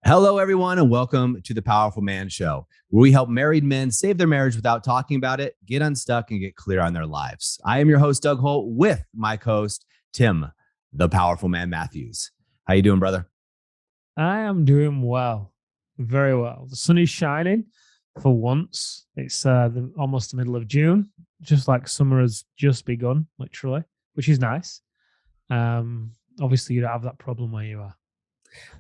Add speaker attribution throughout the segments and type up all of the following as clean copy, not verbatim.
Speaker 1: Hello, everyone, and welcome to the Powerful Man Show, where we help married men save their marriage without talking about it, get unstuck, and get clear on their lives. I am your host, Doug Holt, with my co-host, Tim, the Powerful Man Matthews. How you doing, brother?
Speaker 2: I am doing well, very well. The sun is shining for once. It's almost the middle of June, just like summer has just begun, literally, which is nice. Obviously, you don't have that problem where you are.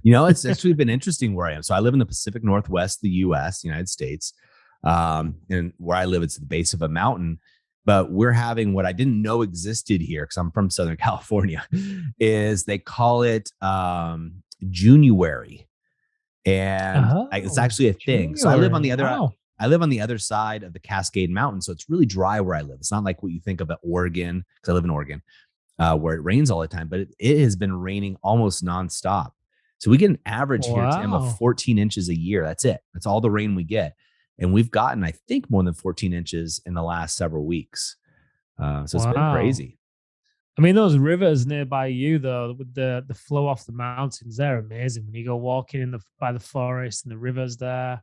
Speaker 1: It's actually been interesting where I am. So I live in the Pacific Northwest, the U.S., United States. And where I live, it's the base of a mountain. But we're having what I didn't know existed here, because I'm from Southern California, is they call it January. And it's
Speaker 2: Oh,
Speaker 1: actually a thing. So
Speaker 2: January. Wow.
Speaker 1: I live on the other side of the Cascade Mountain, so it's really dry where I live. It's not like what you think of at Oregon, because I live in Oregon, where it rains all the time. But it has been raining almost nonstop. So we get an average here, Tim, of
Speaker 2: Wow.
Speaker 1: 14 inches a year. That's it. That's all the rain we get, and we've gotten, I think, more than 14 inches in the last several weeks. So it's been
Speaker 2: Wow.
Speaker 1: crazy.
Speaker 2: I mean, those rivers nearby you, though, with the flow off the mountains, they're amazing. When you go walking by the forest and the rivers there,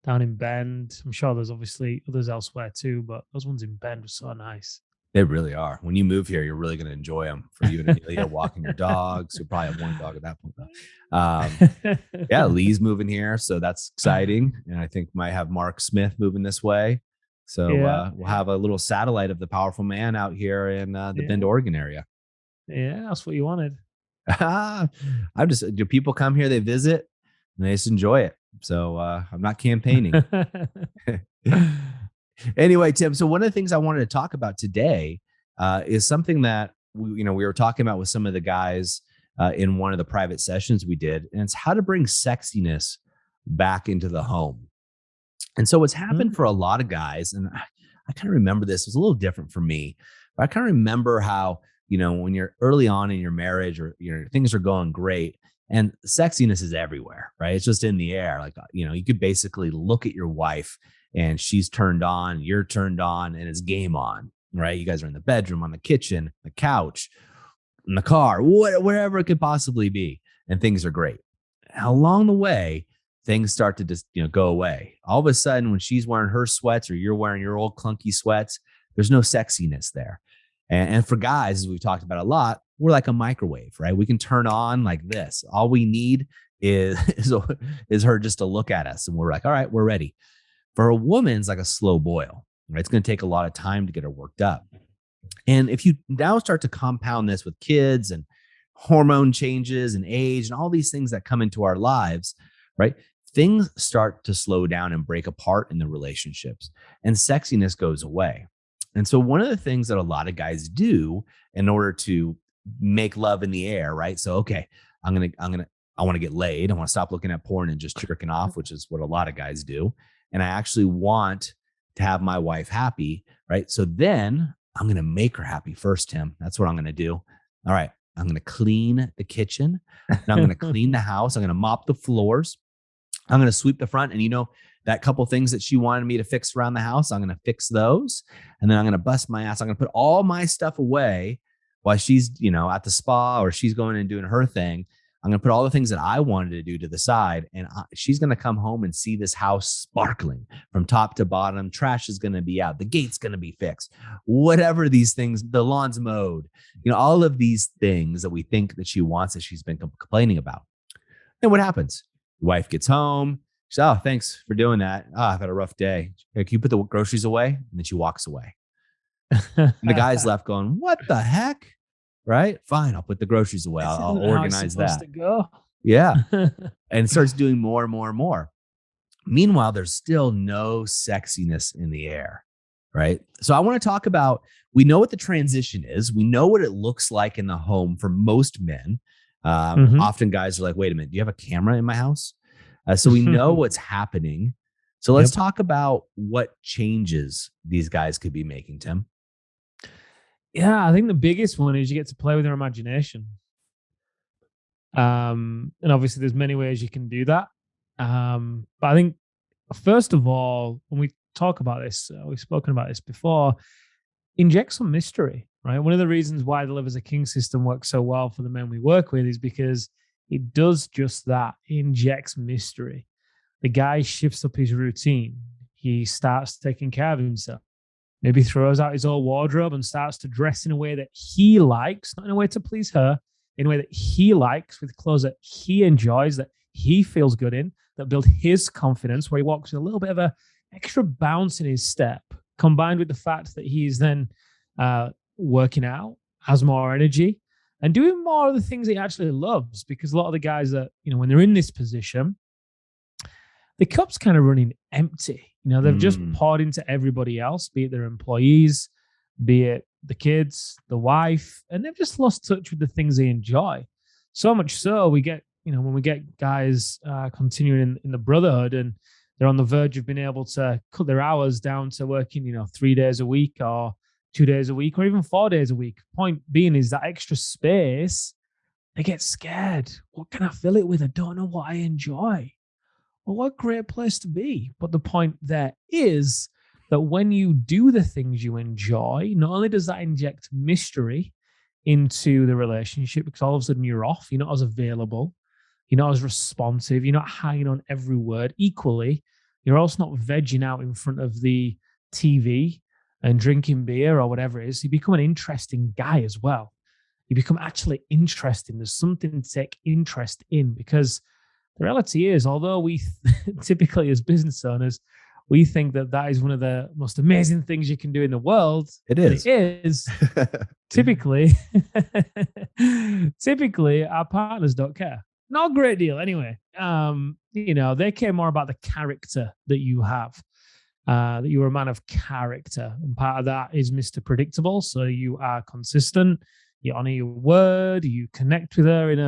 Speaker 2: down in Bend. I'm sure there's obviously others elsewhere too, but those ones in Bend were so nice.
Speaker 1: They really are. When you move here, you're really going to enjoy them. For you and Amelia walking your dogs, you'll probably have one dog at that point, though. Yeah, Lee's moving here, so that's exciting. And I think might have Mark Smith moving this way. So
Speaker 2: Yeah,
Speaker 1: we'll
Speaker 2: yeah,
Speaker 1: have a little satellite of the Powerful Man out here in the Bend,
Speaker 2: yeah,
Speaker 1: Oregon area.
Speaker 2: yeah. That's what you wanted.
Speaker 1: I'm just, do people come here, they visit, and they just enjoy it. So I'm not campaigning. Anyway, Tim, so one of the things I wanted to talk about today is something that we were talking about with some of the guys in one of the private sessions we did, and it's how to bring sexiness back into the home. And so what's happened for a
Speaker 2: Mm.
Speaker 1: lot of guys, and I kind of remember this, it was a little different for me, but I kind of remember how, when you're early on in your marriage, or things are going great, and sexiness is everywhere, right? It's just in the air. Like, you could basically look at your wife and she's turned on, you're turned on, and it's game on, right? You guys are in the bedroom, on the kitchen, the couch, in the car, wherever it could possibly be, and things are great. Along the way, things start to just go away. All of a sudden, when she's wearing her sweats or you're wearing your old clunky sweats, there's no sexiness there. And for guys, as we've talked about a lot, we're like a microwave, right? We can turn on like this. All we need is is her just to look at us, and we're like, all right, we're ready. For a woman, it's like a slow boil, right? It's going to take a lot of time to get her worked up. And if you now start to compound this with kids and hormone changes and age and all these things that come into our lives, right? Things start to slow down and break apart in the relationships, and sexiness goes away. And so one of the things that a lot of guys do in order to make love in the air, right? So, okay, I want to get laid. I want to stop looking at porn and just jerking off, which is what a lot of guys do. And I actually want to have my wife happy, right? So then I'm going to make her happy first, Tim. That's what I'm going to do. All right. I'm going to clean the kitchen, and I'm going to clean the house. I'm going to mop the floors. I'm going to sweep the front. And that couple things that she wanted me to fix around the house, I'm going to fix those. And then I'm going to bust my ass. I'm going to put all my stuff away while she's, at the spa, or she's going and doing her thing. I'm going to put all the things that I wanted to do to the side. And she's going to come home and see this house sparkling from top to bottom. Trash is going to be out. The gate's going to be fixed. Whatever these things, the lawn's mowed, all of these things that we think that she wants, that she's been complaining about. And what happens? The wife gets home. She's, oh, thanks for doing that. Oh, I've had a rough day. Hey, can you put the groceries away? And then she walks away. And the guy's left going, what the heck? Right? Fine. I'll put the groceries away.
Speaker 2: This
Speaker 1: I'll
Speaker 2: isn't how it's
Speaker 1: organize
Speaker 2: supposed
Speaker 1: that.
Speaker 2: to go.
Speaker 1: Yeah. And starts doing more and more and more. Meanwhile, there's still no sexiness in the air. Right. So I want to talk about, we know what the transition is. We know what it looks like in the home for most men.
Speaker 2: Mhm.
Speaker 1: Often guys are like, wait a minute, do you have a camera in my house? So we know what's happening. So let's
Speaker 2: Yep.
Speaker 1: talk about what changes these guys could be making, Tim.
Speaker 2: Yeah, I think the biggest one is you get to play with your imagination. And obviously there's many ways you can do that. But I think first of all, when we talk about this, we've spoken about this before, inject some mystery, right? One of the reasons why the Live as a King system works so well for the men we work with is because it does just that. It injects mystery. The guy shifts up his routine. He starts taking care of himself. Maybe throws out his old wardrobe and starts to dress in a way that he likes, not in a way to please her, in a way that he likes, with clothes that he enjoys, that he feels good in, that build his confidence, where he walks with a little bit of a extra bounce in his step, combined with the fact that he's then working out, has more energy, and doing more of the things he actually loves. Because a lot of the guys that, when they're in this position, the cup's kind of running empty. They've just
Speaker 1: Mm.
Speaker 2: poured into everybody else, be it their employees, be it the kids, the wife, and they've just lost touch with the things they enjoy. So much so, we get, when we get guys continuing in the brotherhood, and they're on the verge of being able to cut their hours down to working, 3 days a week or 2 days a week or even 4 days a week. Point being is that extra space, they get scared. What can I fill it with? I don't know what I enjoy. Well, what a great place to be. But the point there is that when you do the things you enjoy, not only does that inject mystery into the relationship, because all of a sudden you're off, you're not as available, you're not as responsive, you're not hanging on every word. Equally, you're also not vegging out in front of the TV and drinking beer or whatever it is. You become an interesting guy as well. You become actually interesting. There's something to take interest in, because the reality is, although we typically as business owners, we think that that is one of the most amazing things you can do in the world.
Speaker 1: It is.
Speaker 2: It is. typically, typically our partners don't care. Not a great deal anyway. They care more about the character that you have, that you're a man of character. And part of that is Mr. Predictable. So you are consistent, you honor your word, you connect with her in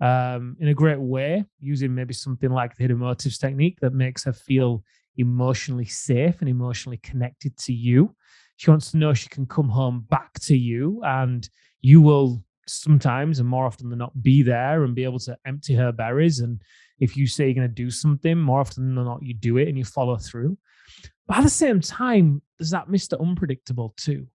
Speaker 2: a great way, using maybe something like the hidden motives technique that makes her feel emotionally safe and emotionally connected to you. She wants to know she can come home back to you, and you will sometimes, and more often than not, be there and be able to empty her berries. And if you say you're going to do something, more often than not, you do it and you follow through. But at the same time, there's that Mr. Unpredictable too.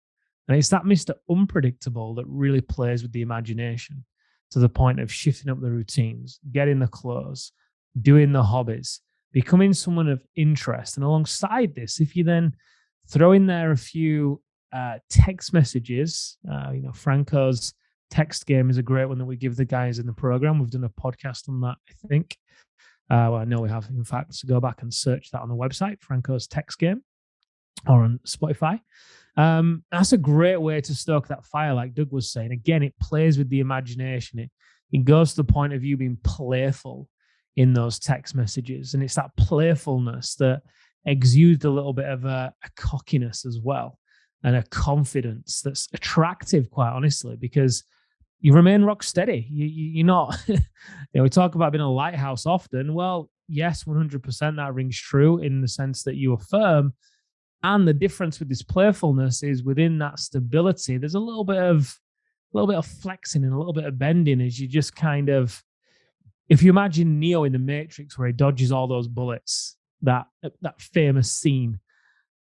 Speaker 2: And it's that Mr. Unpredictable that really plays with the imagination, to the point of shifting up the routines, getting the clothes, doing the hobbies, becoming someone of interest. And alongside this, if you then throw in there a few text messages, Franco's text game is a great one that we give the guys in the program. We've done a podcast on that, I think. Well, I know we have, in fact, so go back and search that on the website, Franco's text game, or on Spotify. That's a great way to stoke that fire, like Doug was saying. Again, it plays with the imagination. It goes to the point of you being playful in those text messages. And it's that playfulness that exudes a little bit of a cockiness as well, and a confidence that's attractive, quite honestly, because you remain rock steady. You're not, we talk about being a lighthouse often. Well, yes, 100% that rings true in the sense that you are firm. And the difference with this playfulness is within that stability, there's a little bit of flexing and a little bit of bending, as you just kind of, if you imagine Neo in the Matrix where he dodges all those bullets, that famous scene,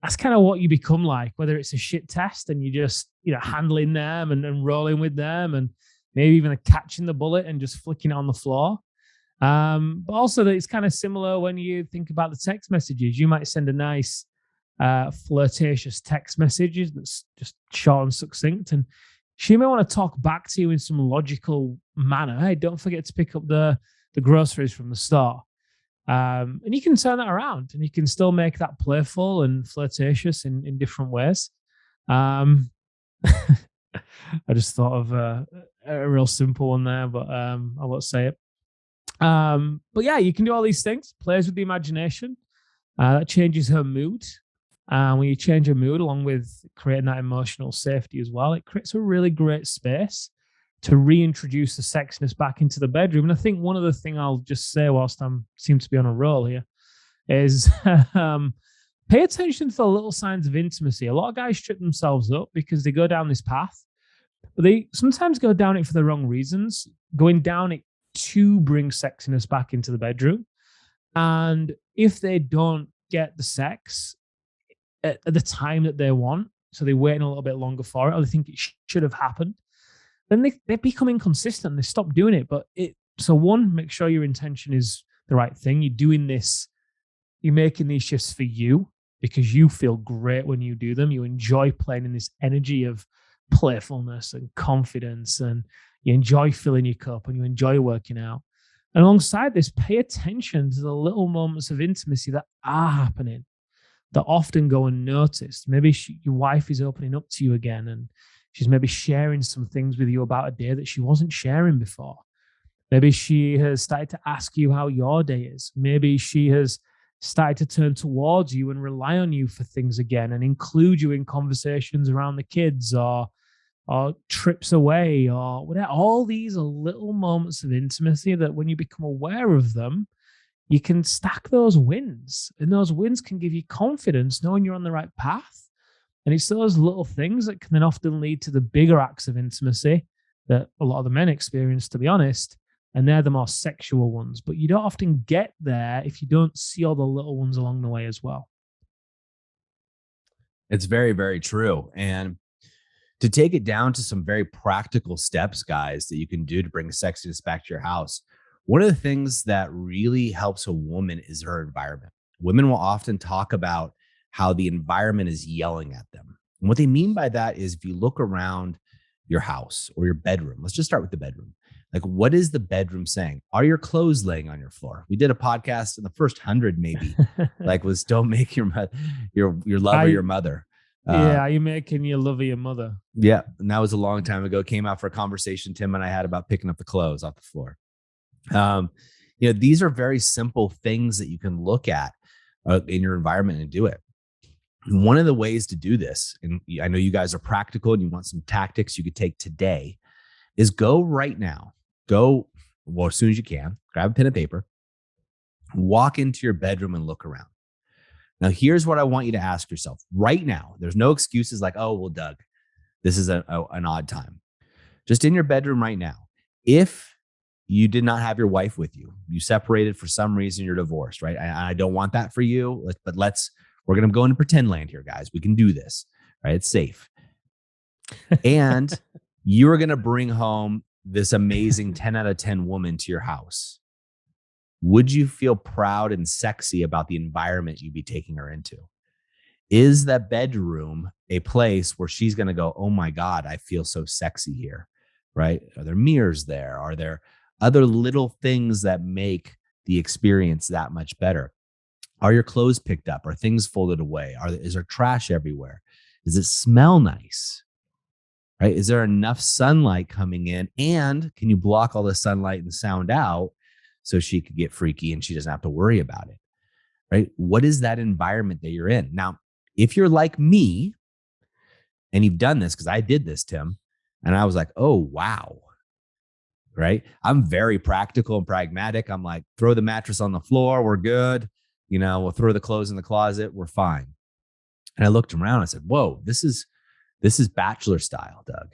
Speaker 2: that's kind of what you become like, whether it's a shit test and you just, handling them and rolling with them, and maybe even catching the bullet and just flicking it on the floor. But also that it's kind of similar when you think about the text messages. You might send a nice flirtatious text messages that's just short and succinct, and she may want to talk back to you in some logical manner. Hey, don't forget to pick up the groceries from the store. And you can turn that around, and you can still make that playful and flirtatious in different ways. I just thought of a real simple one there, but I won't say it. But yeah, you can do all these things. Plays with the imagination. That changes her mood. When you change your mood along with creating that emotional safety as well, it creates a really great space to reintroduce the sexiness back into the bedroom. And I think one other thing I'll just say whilst I seem to be on a roll here is pay attention to the little signs of intimacy. A lot of guys trip themselves up because they go down this path, but they sometimes go down it for the wrong reasons, going down it to bring sexiness back into the bedroom. And if they don't get the sex at the time that they want, so they're waiting a little bit longer for it, or they think it should have happened, then they become inconsistent. They stop doing it. But so one, make sure your intention is the right thing. You're doing this, you're making these shifts for you because you feel great when you do them. You enjoy playing in this energy of playfulness and confidence, and you enjoy filling your cup and you enjoy working out. And alongside this, pay attention to the little moments of intimacy that are happening that often go unnoticed. Maybe your wife is opening up to you again, and she's maybe sharing some things with you about a day that she wasn't sharing before. Maybe she has started to ask you how your day is. Maybe she has started to turn towards you and rely on you for things again and include you in conversations around the kids or trips away or whatever. All these are little moments of intimacy that when you become aware of them, you can stack those wins. And those wins can give you confidence knowing you're on the right path. And it's those little things that can then often lead to the bigger acts of intimacy that a lot of the men experience, to be honest. And they're the more sexual ones. But you don't often get there if you don't see all the little ones along the way as well.
Speaker 1: It's very, very true. And to take it down to some very practical steps, guys, that you can do to bring sexiness back to your house. One of the things that really helps a woman is her environment. Women will often talk about how the environment is yelling at them. And what they mean by that is if you look around your house or your bedroom, let's just start with the bedroom. Like, what is the bedroom saying? Are your clothes laying on your floor? We did a podcast in the first 100, maybe, like was don't make your lover your mother.
Speaker 2: Yeah, are you making your lover your mother?
Speaker 1: Yeah, and that was a long time ago. Came out for a conversation Tim and I had about picking up the clothes off the floor. These are very simple things that you can look at in your environment and do it. And one of the ways to do this, and I know you guys are practical and you want some tactics you could take today, is go right now. Go, well, as soon as you can, grab a pen and paper, walk into your bedroom and look around. Now, here's what I want you to ask yourself right now. There's no excuses like, oh, well, Doug, this is an odd time. Just in your bedroom right now. If you did not have your wife with you, you separated for some reason, you're divorced, right? I don't want that for you, but we're going to go into pretend land here, guys. We can do this, right? It's safe. And you're going to bring home this amazing 10 out of 10 woman to your house. Would you feel proud and sexy about the environment you'd be taking her into? Is that bedroom a place where she's going to go, oh my God, I feel so sexy here, right? Are there mirrors there? Are there other little things that make the experience that much better? Are your clothes picked up? Are things folded away? Is there trash everywhere? Does it smell nice? Right? Is there enough sunlight coming in? And can you block all the sunlight and sound out so she could get freaky and she doesn't have to worry about it? Right? What is that environment that you're in? Now, if you're like me and you've done this, because I did this, Tim, and I was like, oh, wow. Right? I'm very practical and pragmatic. I'm like, throw the mattress on the floor. We're good. We'll throw the clothes in the closet. We're fine. And I looked around. I said, whoa, this is bachelor style, Doug.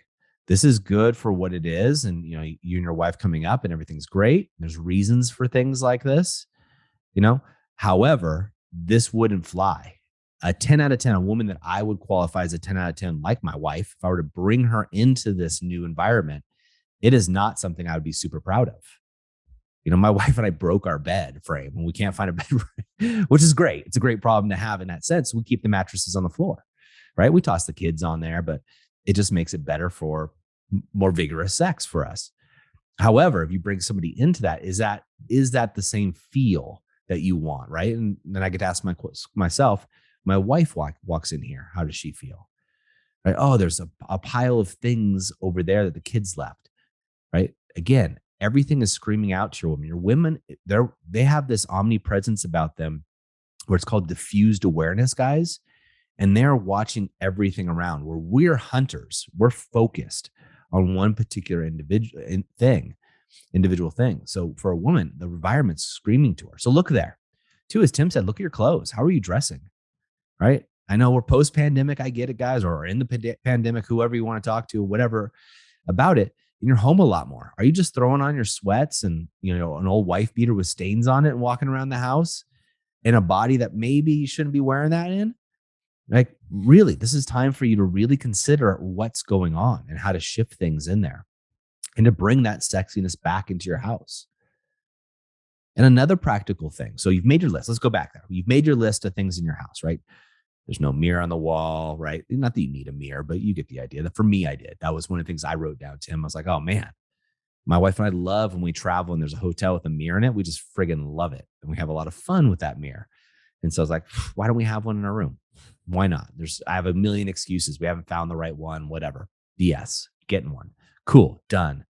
Speaker 1: This is good for what it is. And, you and your wife coming up and everything's great. There's reasons for things like this, However, this wouldn't fly. A 10 out of 10, a woman that I would qualify as a 10 out of 10, like my wife, if I were to bring her into this new environment, it is not something I would be super proud of. My wife and I broke our bed frame and we can't find a bed, which is great. It's a great problem to have in that sense. We keep the mattresses on the floor, right? We toss the kids on there, but it just makes it better for more vigorous sex for us. However, if you bring somebody into that, is that the same feel that you want, right? And then I get to ask myself, my wife walks in here, how does she feel? Right? Oh, there's a pile of things over there that the kids left, right? Again, everything is screaming out to your woman. Your women, they have this omnipresence about them where it's called diffused awareness, guys. And they're watching everything around where we're hunters. We're focused on one particular individual thing. So for a woman, the environment's screaming to her. So look there. Two, as Tim said, look at your clothes. How are you dressing? Right? I know we're post-pandemic. I get it, guys, or in the pandemic, whoever you want to talk to, whatever about it. In your home a lot more. Are you just throwing on your sweats and, an old wife beater with stains on it and walking around the house in a body that maybe you shouldn't be wearing that in? Like, really, this is time for you to really consider what's going on and how to shift things in there. and to bring that sexiness back into your house. And another practical thing. So you've made your list. Let's go back there. You've made your list of things in your house, right? There's no mirror on the wall, right? Not that you need a mirror, but you get the idea. That for me, I did. That was one of the things I wrote down, Tim. I was like, oh man, my wife and I love when we travel and there's a hotel with a mirror in it. We just friggin' love it. And we have a lot of fun with that mirror. And so I was like, why don't we have one in our room? Why not? I have a million excuses. We haven't found the right one, whatever. Yes, getting one. Cool, done.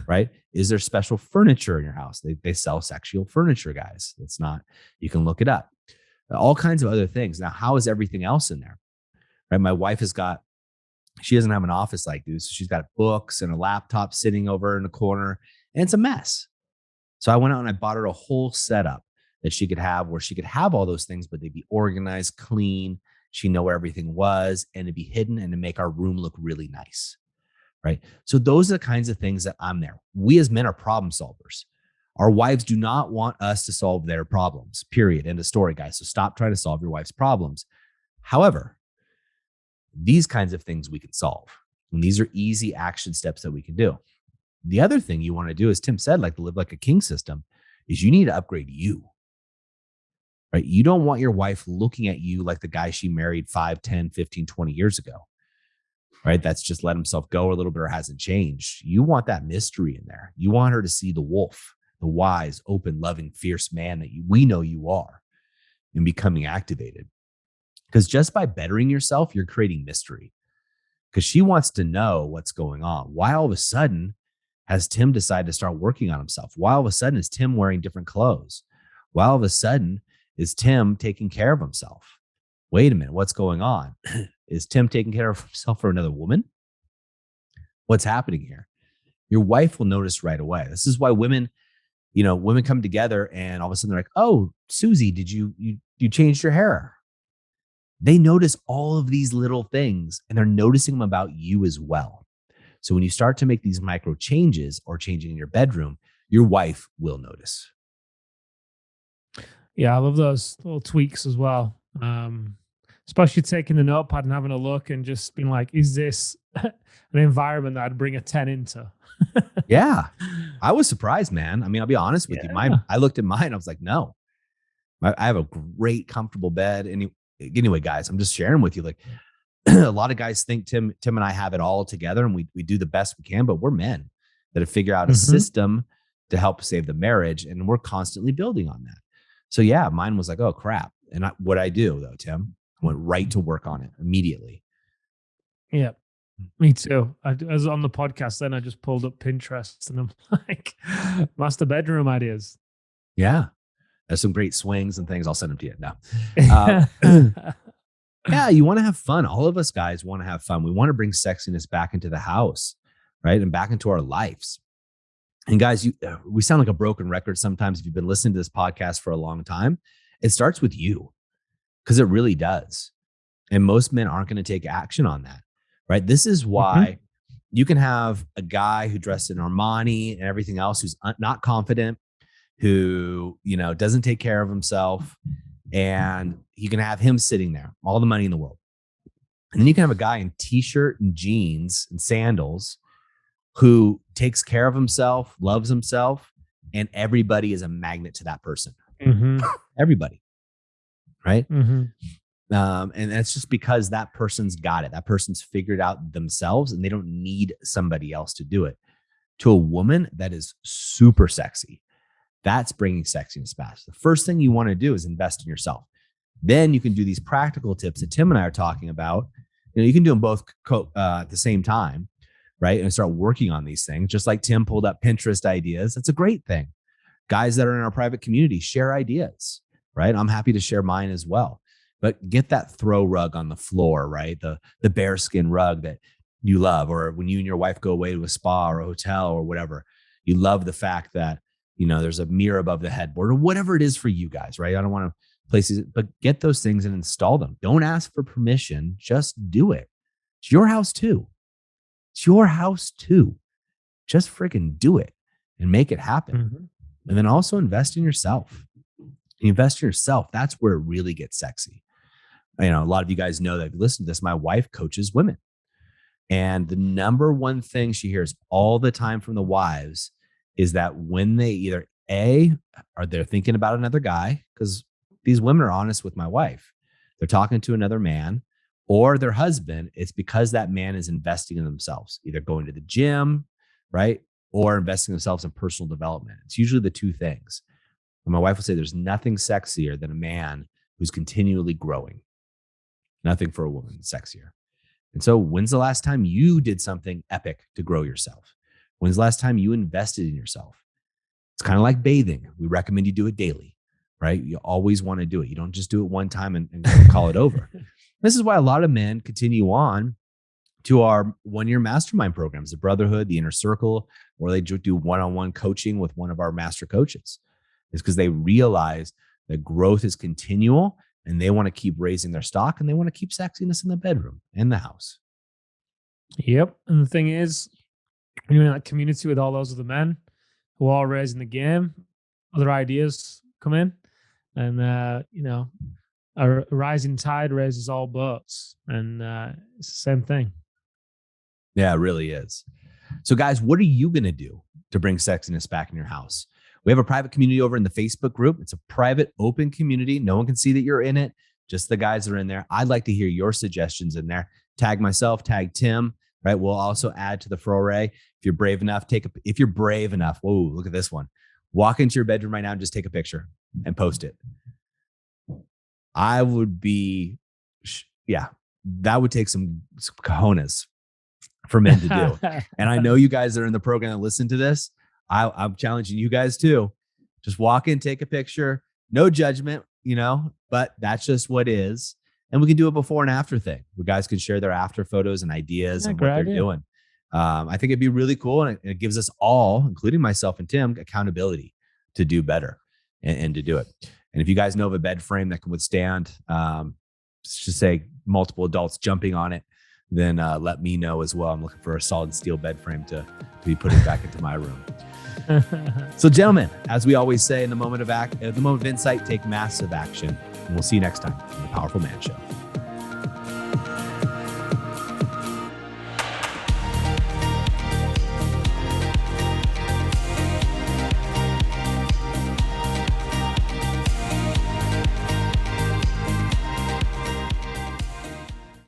Speaker 1: Right? Is there special furniture in your house? They sell sexual furniture, guys. It's not, you can look it up. All kinds of other things. Now, how is everything else in there? Right? My wife she doesn't have an office like this. So she's got books and a laptop sitting over in the corner, and it's a mess. So I went out and I bought her a whole setup that she could have where she could have all those things, but they'd be organized, clean. She'd know where everything was and it'd be hidden and to make our room look really nice. Right. So those are the kinds of things that I'm there. We as men are problem solvers. Our wives do not want us to solve their problems, period. End of story, guys. So stop trying to solve your wife's problems. However, these kinds of things we can solve. And these are easy action steps that we can do. The other thing you want to do, as Tim said, like to live like a king system, is you need to upgrade you. Right? You don't want your wife looking at you like the guy she married 5, 10, 15, 20 years ago. Right? That's just let himself go a little bit or hasn't changed. You want that mystery in there. You want her to see the wolf, the wise, open, loving, fierce man that we know you are, and becoming activated. Because just by bettering yourself, you're creating mystery. Because she wants to know what's going on. Why all of a sudden has Tim decided to start working on himself? Why all of a sudden is Tim wearing different clothes? Why all of a sudden is Tim taking care of himself? Wait a minute, what's going on? Is Tim taking care of himself for another woman? What's happening here? Your wife will notice right away. This is why women come together and all of a sudden they're like, oh, Susie, did you changed your hair? They notice all of these little things and they're noticing them about you as well. So when you start to make these micro changes or changing in your bedroom, your wife will notice.
Speaker 2: Yeah, I love those little tweaks as well. Especially taking the notepad and having a look and just being like, is this an environment that I'd bring a 10 into?
Speaker 1: Yeah. I was surprised, man. I mean, I'll be honest with you. I looked at mine. I was like, no, I have a great, comfortable bed. Anyway, guys, I'm just sharing with you, like a lot of guys think Tim and I have it all together and we do the best we can, but we're men that have figured out a system to help save the marriage. And we're constantly building on that. So yeah, mine was like, oh crap. And what I do though, Tim, I went right to work on it immediately.
Speaker 2: Yeah, me too. I was on the podcast, then I just pulled up Pinterest and I'm like, master bedroom ideas.
Speaker 1: Yeah. There's some great swings and things. I'll send them to you now. Yeah, you want to have fun. All of us guys want to have fun. We want to bring sexiness back into the house, right? And back into our lives. And guys, we sound like a broken record sometimes if you've been listening to this podcast for a long time. It starts with you because it really does. And most men aren't going to take action on that, right? This is why you can have a guy who dressed in Armani and everything else who's not confident, who, doesn't take care of himself, and you can have him sitting there, all the money in the world. And then you can have a guy in t-shirt and jeans and sandals who takes care of himself, loves himself, and everybody is a magnet to that person. Everybody. Right. And that's just because that person's got it. That person's figured out themselves and they don't need somebody else to do it. To a woman that is super sexy, that's bringing sexiness back. The first thing you want to do is invest in yourself. Then you can do these practical tips that Tim and I are talking about. You can do them both at the same time, right? And start working on these things. Just like Tim pulled up Pinterest ideas. That's a great thing. Guys that are in our private community share ideas, right? I'm happy to share mine as well. But get that throw rug on the floor, right? The bearskin rug that you love, or when you and your wife go away to a spa or a hotel or whatever, you love the fact that, there's a mirror above the headboard or whatever it is for you guys, right? I don't want to places, but get those things and install them. Don't ask for permission. Just do it. It's your house too. It's your house too. Just freaking do it and make it happen. And then also invest in yourself. Invest in yourself. That's where it really gets sexy. A lot of you guys know that if you listen to this, my wife coaches women. And the number one thing she hears all the time from the wives is that when they either are they're thinking about another guy, because these women are honest with my wife, they're talking to another man, or their husband, it's because that man is investing in themselves, either going to the gym, right? Or investing themselves in personal development. It's usually the two things. And my wife will say there's nothing sexier than a man who's continually growing. Nothing for a woman sexier. And so, when's the last time you did something epic to grow yourself? When's the last time you invested in yourself? It's kind of like bathing. We recommend you do it daily, right? You always want to do it. You don't just do it one time and call it over. This is why a lot of men continue on to our one-year mastermind programs, the Brotherhood, the Inner Circle, or they do one-on-one coaching with one of our master coaches. It's because they realize that growth is continual and they want to keep raising their stock and they want to keep sexiness in the bedroom and the house.
Speaker 2: Yep. And the thing is, when you're in that community with all those other men who are all raising the game, other ideas come in, and a rising tide raises all boats, and it's the same thing.
Speaker 1: Yeah, it really is. So, guys, what are you going to do to bring sexiness back in your house? We have a private community over in the Facebook group. It's a private, open community. No one can see that you're in it. Just the guys that are in there. I'd like to hear your suggestions in there. Tag myself, tag Tim, right? We'll also add to the foray. If you're brave enough, whoa, look at this one. Walk into your bedroom right now and just take a picture and post it. I would be, that would take some cojones for men to do. And I know you guys that are in the program that listen to this, I'm challenging you guys too. Just walk in, take a picture, no judgment, but that's just what is. And we can do a before and after thing where guys can share their after photos and ideas and what they're doing. I think it'd be really cool. And it gives us all, including myself and Tim, accountability to do better and to do it. And if you guys know of a bed frame that can withstand, let's just say multiple adults jumping on it, then let me know as well. I'm looking for a solid steel bed frame to be putting back into my room. So, gentlemen, as we always say, in the moment of insight, take massive action. And we'll see you next time on the Powerful Man Show.